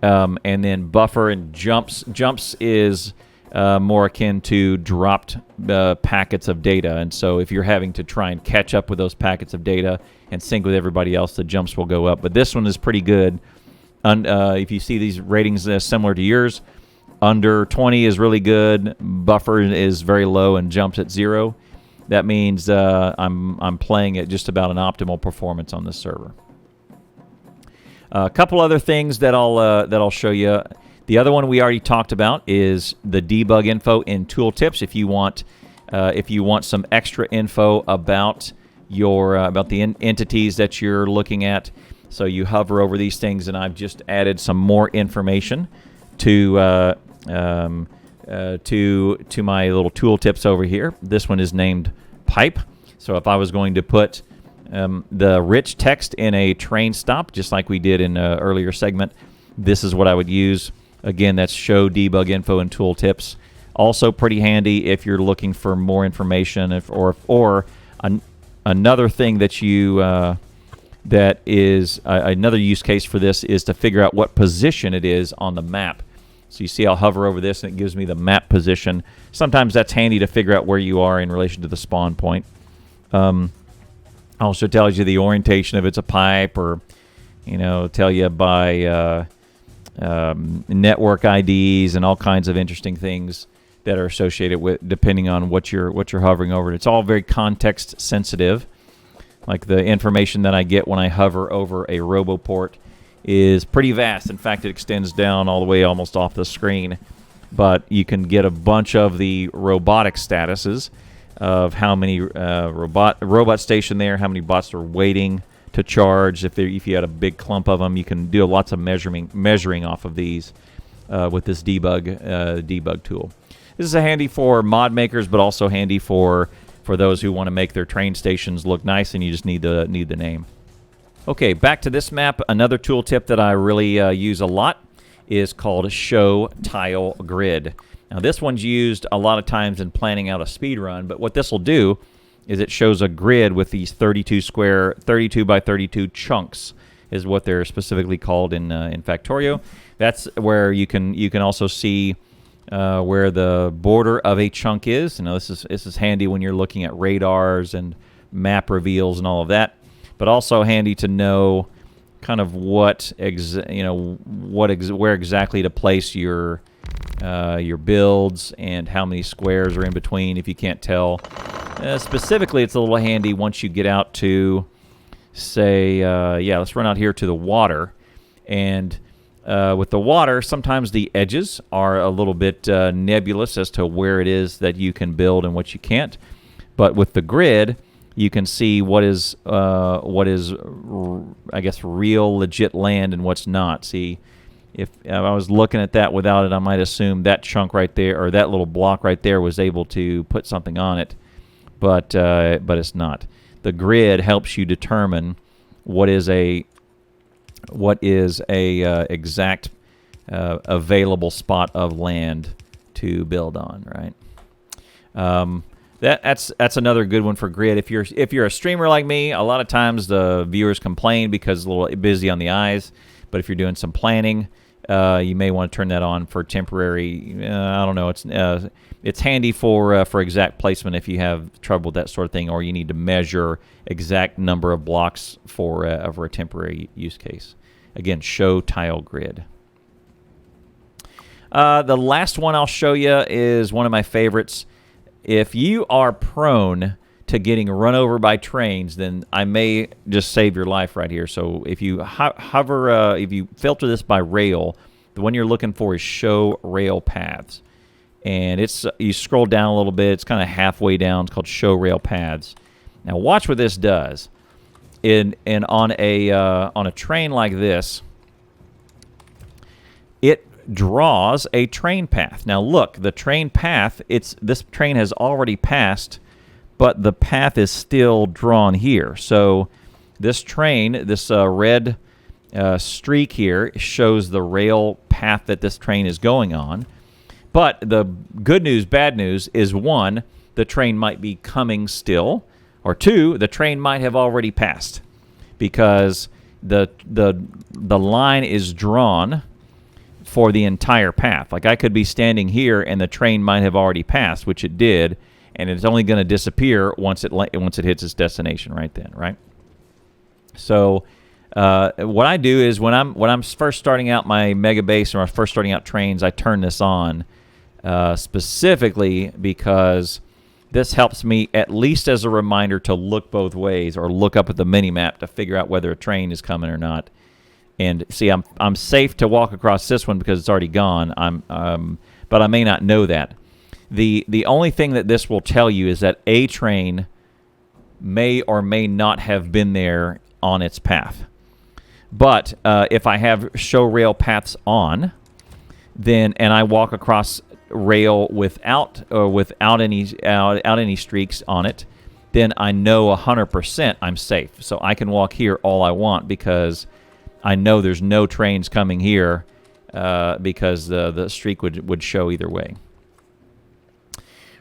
[SPEAKER 1] And then buffer and jumps. Jumps is more akin to dropped packets of data. And so if you're having to try and catch up with those packets of data and sync with everybody else, the jumps will go up. But this one is pretty good. If you see these ratings similar to yours, under 20 is really good. Buffer is very low and jumps at 0. That means I'm playing at just about an optimal performance on this server. A couple other things that I'll show you. The other one we already talked about is the debug info in tooltips. If you want some extra info about the entities that you're looking at, so you hover over these things, and I've just added some more information to my little tooltips over here. This one is named Pipe. So if I was going to put the rich text in a train stop, just like we did in an earlier segment, this is what I would use. Again, that's Show Debug Info and Tooltips. Also pretty handy if you're looking for more information, another thing that is another use case for this is to figure out what position it is on the map. So you see I'll hover over this and it gives me the map position. Sometimes that's handy to figure out where you are in relation to the spawn point. Also tells you the orientation, if it's a pipe, or tell you by network IDs and all kinds of interesting things that are associated with, depending on what you're hovering over. It's all very context sensitive. Like the information that I get when I hover over a RoboPort is pretty vast. In fact, it extends down all the way almost off the screen. But you can get a bunch of the robotic statuses of how many robot stationed there, how many bots are waiting to charge. If you had a big clump of them, you can do lots of measuring off of these with this debug tool. This is handy for mod makers, but also handy for those who want to make their train stations look nice, and you just need the name. Okay, back to this map. Another tooltip that I really use a lot is called Show Tile Grid. Now this one's used a lot of times in planning out a speed run, but what this will do is it shows a grid with these 32 by 32 chunks is what they're specifically called in Factorio. That's where you can also see where the border of a chunk is. This is handy when you're looking at radars and map reveals and all of that, but also handy to know kind of where exactly to place your builds and how many squares are in between if you can't tell. Specifically, it's a little handy once you get out to, say, let's run out here to the water. And with the water, sometimes the edges are a little bit nebulous as to where it is that you can build and what you can't. But with the grid, you can see what is I guess, real, legit land and what's not. See, If I was looking at that without it, I might assume that chunk right there, or that little block right there, was able to put something on it, but it's not. The grid helps you determine what is a exact available spot of land to build on, right? That's another good one for grid. If you're a streamer like me, a lot of times the viewers complain because it's a little busy on the eyes. But if you're doing some planning, you may want to turn that on for temporary. I don't know. It's handy for exact placement if you have trouble with that sort of thing, or you need to measure exact number of blocks for a temporary use case. Again, show tile grid. The last one I'll show you is one of my favorites. If you are prone to getting run over by trains, then I may just save your life right here. So if you hover, if you filter this by rail, the one you're looking for is show rail paths. And you scroll down a little bit, it's kind of halfway down, it's called show rail paths. Now watch what this does. On a train like this, it draws a train path. Now look, the train path, this train has already passed, but the path is still drawn here. So this train, this red streak here, shows the rail path that this train is going on. But the good news, bad news is, one, the train might be coming still, or two, the train might have already passed, because the line is drawn for the entire path. Like I could be standing here and the train might have already passed, which it did, and it's only going to disappear once it hits its destination right then, right? So what I do is when I'm first starting out my mega base, or I'm first starting out trains, I turn this on specifically because this helps me, at least as a reminder, to look both ways or look up at the mini map to figure out whether a train is coming or not. And see, I'm safe to walk across this one because it's already gone. But I may not know that. The only thing that this will tell you is that a train may or may not have been there on its path. But if I have show rail paths on, then and I walk across rail without any streaks on it, then I know 100% I'm safe. So I can walk here all I want because I know there's no trains coming here because the streak would show either way.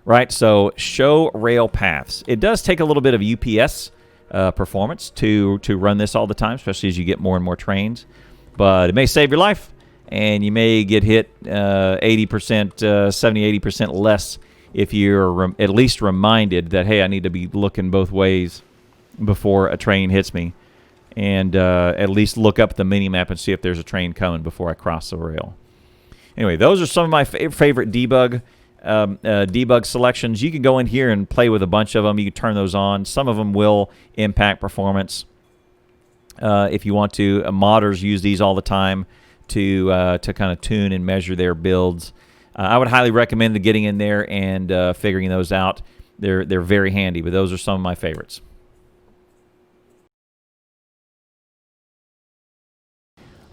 [SPEAKER 1] Right, so show rail paths. It does take a little bit of UPS performance to run this all the time, especially as you get more and more trains. But it may save your life, and you may get hit 80%, 70, 80% less if you're at least reminded that, hey, I need to be looking both ways before a train hits me. And at least look up the mini-map and see if there's a train coming before I cross the rail. Anyway, those are some of my favorite debug selections. You can go in here and play with a bunch of them. You can turn those on. Some of them will impact performance. If you want to, modders use these all the time to kind of tune and measure their builds. I would highly recommend getting in there and figuring those out. They're very handy, but those are some of my favorites.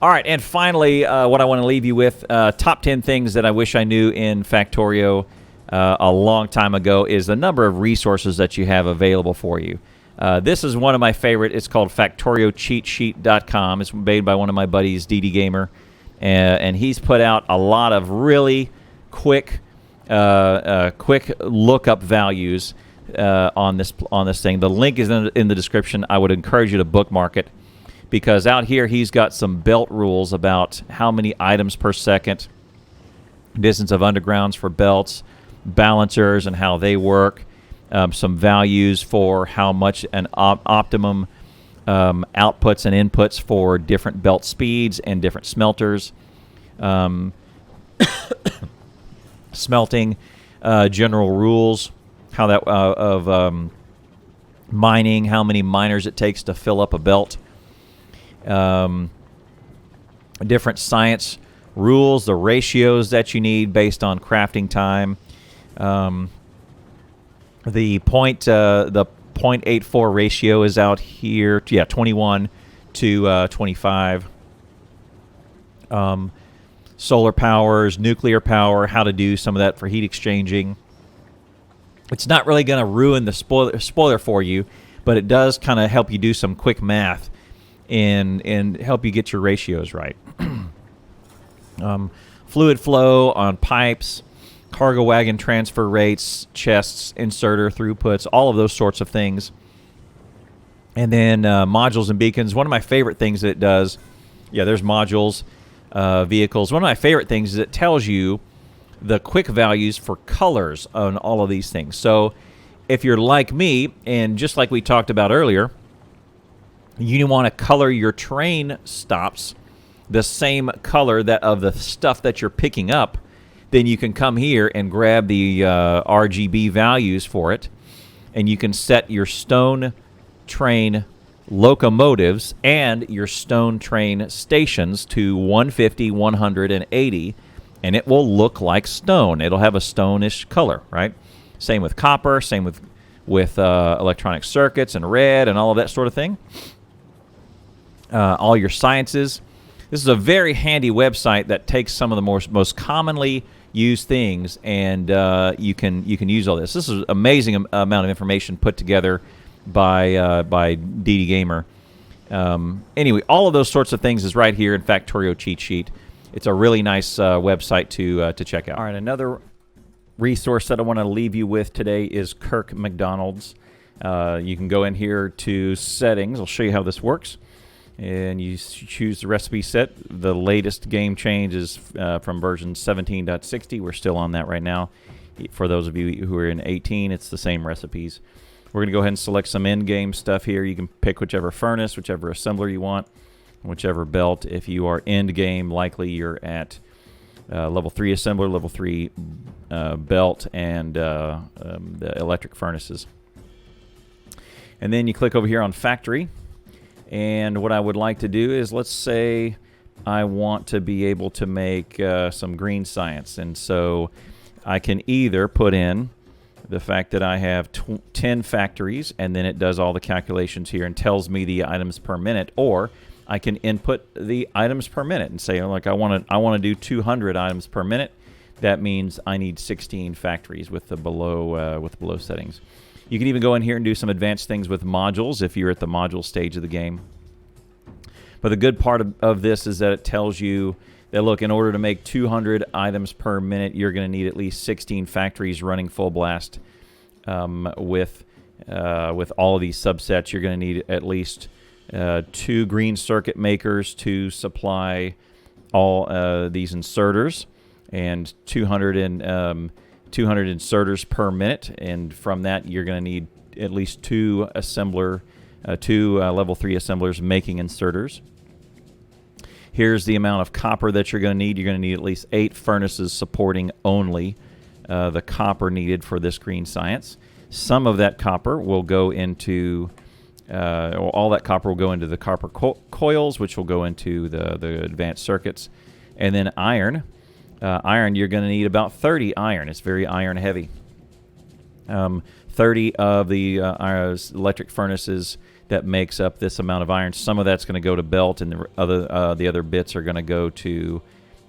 [SPEAKER 1] All right, and finally, what I want to leave you with, top 10 things that I wish I knew in Factorio a long time ago, is the number of resources that you have available for you. This is one of my favorite. It's called FactorioCheatSheet.com. It's made by one of my buddies, DD Gamer, and he's put out a lot of really quick lookup values on this thing. The link is in the description. I would encourage you to bookmark it, because out here he's got some belt rules about how many items per second, distance of undergrounds for belts, balancers and how they work, some values for how much an optimum outputs and inputs for different belt speeds and different smelters, smelting, general rules, how that of mining, how many miners it takes to fill up a belt. Different science rules, the ratios that you need based on crafting time, the 0.84 ratio is out here. 21 to 25. solar powers, nuclear power, how to do some of that for heat exchanging. It's not really going to ruin the spoiler for you, but it does kind of help you do some quick math and help you get your ratios right. Fluid flow on pipes, cargo wagon transfer rates, chests, inserter throughputs, all of those sorts of things. And then modules and beacons. One of my favorite things that it does, there's modules, vehicles. One of my favorite things is it tells you the quick values for colors on all of these things. So if you're like me, and just like we talked about earlier, you want to color your train stops the same color that of the stuff that you're picking up, then you can come here and grab the RGB values for it, and you can set your stone train locomotives and your stone train stations to 150, 100, and 80, and it will look like stone. It'll have a stone-ish color, right? Same with copper, same with electronic circuits and red and all of that sort of thing. All your sciences. This is a very handy website that takes some of the most commonly used things, and you can use all this. This is an amazing amount of information put together by DD Gamer. Anyway, all of those sorts of things is right here in Factorio cheat sheet. It's a really nice website to check out. All right, another resource that I want to leave you with today is Kirk McDonald's. You can go in here to settings. I'll show you how this works. And you choose the recipe set. The latest game change is from version 17.60. We're still on that right now. For those of you who are in 18, it's the same recipes. We're going to go ahead and select some in-game stuff here. You can pick whichever furnace, whichever assembler you want, whichever belt. If you are end-game, likely you're at level 3 assembler, level 3 belt, and the electric furnaces. And then you click over here on Factory. And what I would like to do is, let's say I want to be able to make some green science. And so I can either put in the fact that I have 10 factories, and then it does all the calculations here and tells me the items per minute, or I can input the items per minute and say, like, I want to do 200 items per minute. That means I need 16 factories with the below settings. You can even go in here and do some advanced things with modules if you're at the module stage of the game. But the good part of this is that it tells you that, look, in order to make 200 items per minute, you're going to need at least 16 factories running full blast. With all of these subsets, you're going to need at least 2 green circuit makers to supply all these inserters, and 200 inserters per minute, and from that you're going to need at least 2 level 3 assemblers making inserters. Here's the amount of copper that you're going to need. You're going to need at least 8 furnaces supporting only the copper needed for this green science. Some of that copper will go into, all that copper will go into the copper coils, which will go into the advanced circuits. And then iron. Iron, you're going to need about 30 iron. It's very iron heavy. 30 of the electric furnaces that makes up this amount of iron. Some of that's going to go to belt, and the other bits are going to go to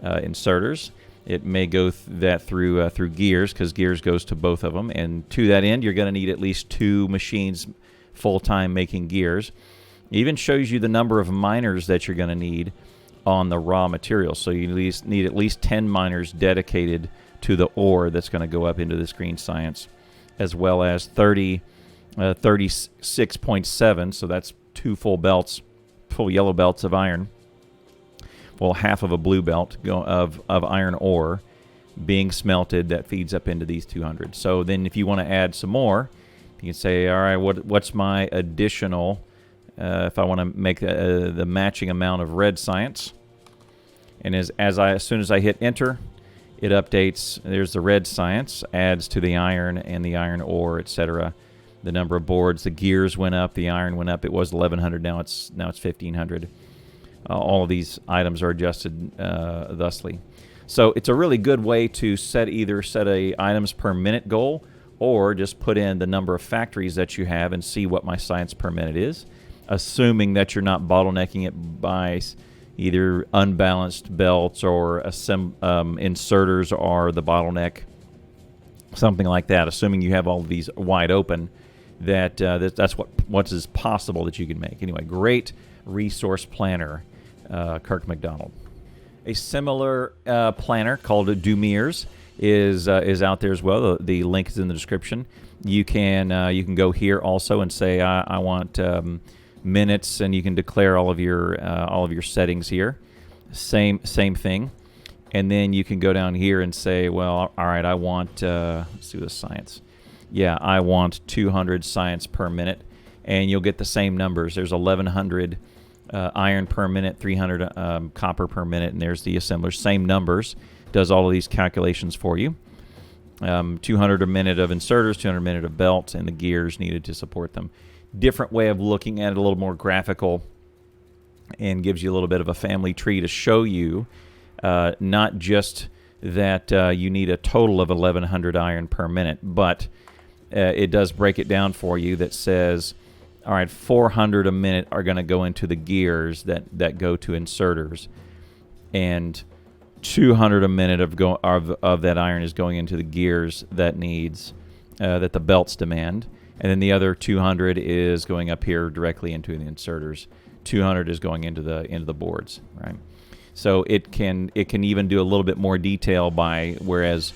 [SPEAKER 1] inserters. It may go through gears, because gears goes to both of them. And to that end, you're going to need at least 2 machines full-time making gears. It even shows you the number of miners that you're going to need on the raw material. So you need at least 10 miners dedicated to the ore that's going to go up into this green science, as well as 36.7, so that's 2 full yellow belts of iron. Well, half of a blue belt of iron ore being smelted that feeds up into these 200. So then if you want to add some more, you can say, all right, what's my additional, if I want to make the matching amount of red science. And as soon as I hit enter, it updates. There's the red science, adds to the iron and the iron ore, etc. The number of boards, the gears went up, the iron went up. It was 1,100, now it's 1,500. All of these items are adjusted thusly. So it's a really good way to set a items per minute goal, or just put in the number of factories that you have and see what my science per minute is, assuming that you're not bottlenecking it by either unbalanced belts or inserters are the bottleneck, something like that. Assuming you have all of these wide open, that's what is possible that you can make. Anyway, great resource planner, Kirk McDonald. A similar planner called Dumiers is out there as well. The link is in the description. You can go here also and say I want minutes, and you can declare all of your settings here. Same thing, and then you can go down here and say, well, all right, I want let's do the science. Yeah, I want 200 science per minute, and you'll get the same numbers. There's 1,100 iron per minute, 300 copper per minute, and there's the assemblers. Same numbers. Does all of these calculations for you. 200 a minute of inserters, 200 a minute of belts, and the gears needed to support them. Different way of looking at it, a little more graphical, and gives you a little bit of a family tree to show you not just that you need a total of 1,100 iron per minute, but it does break it down for you that says, all right, 400 a minute are going to go into the gears that go to inserters, and 200 a minute of that iron is going into the gears that the belts demand, and then the other 200 is going up here directly into the inserters. 200 is going into the boards, right? So it can even do a little bit more detail whereas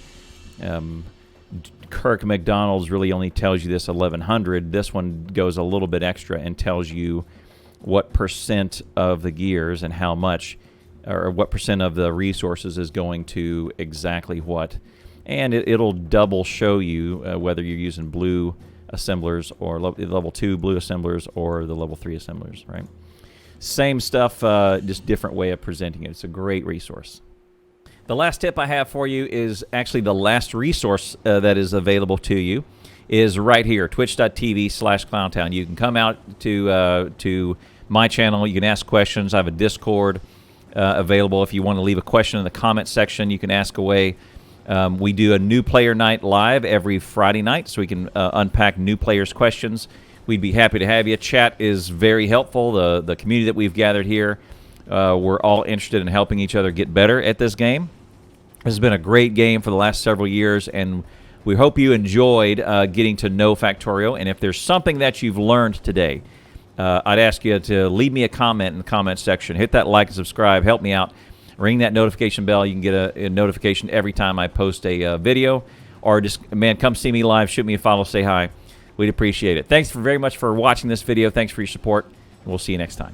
[SPEAKER 1] Kirk McDonald's really only tells you this 1,100. This one goes a little bit extra and tells you what percent of the gears and how much, or what percent of the resources is going to exactly what. And it'll double show you whether you're using blue assemblers or level 2 blue assemblers or the level 3 assemblers, right? Same stuff, just different way of presenting it. It's a great resource. The last tip I have for you is actually the last resource that is available to you is right here, twitch.tv/clowntown. You can come out to my channel. You can ask questions. I have a Discord available. If you want to leave a question in the comment section, you can ask away. We do a new player night live every Friday night, so we can unpack new players' questions. We'd be happy to have you. Chat is very helpful. The community that we've gathered here, we're all interested in helping each other get better at this game. This has been a great game for the last several years, and we hope you enjoyed getting to know Factorio. And if there's something that you've learned today, I'd ask you to leave me a comment in the comment section. Hit that like and subscribe. Help me out. Ring that notification bell. You can get a notification every time I post a video. Or just, come see me live. Shoot me a follow. Say hi. We'd appreciate it. Thanks very much for watching this video. Thanks for your support. And we'll see you next time.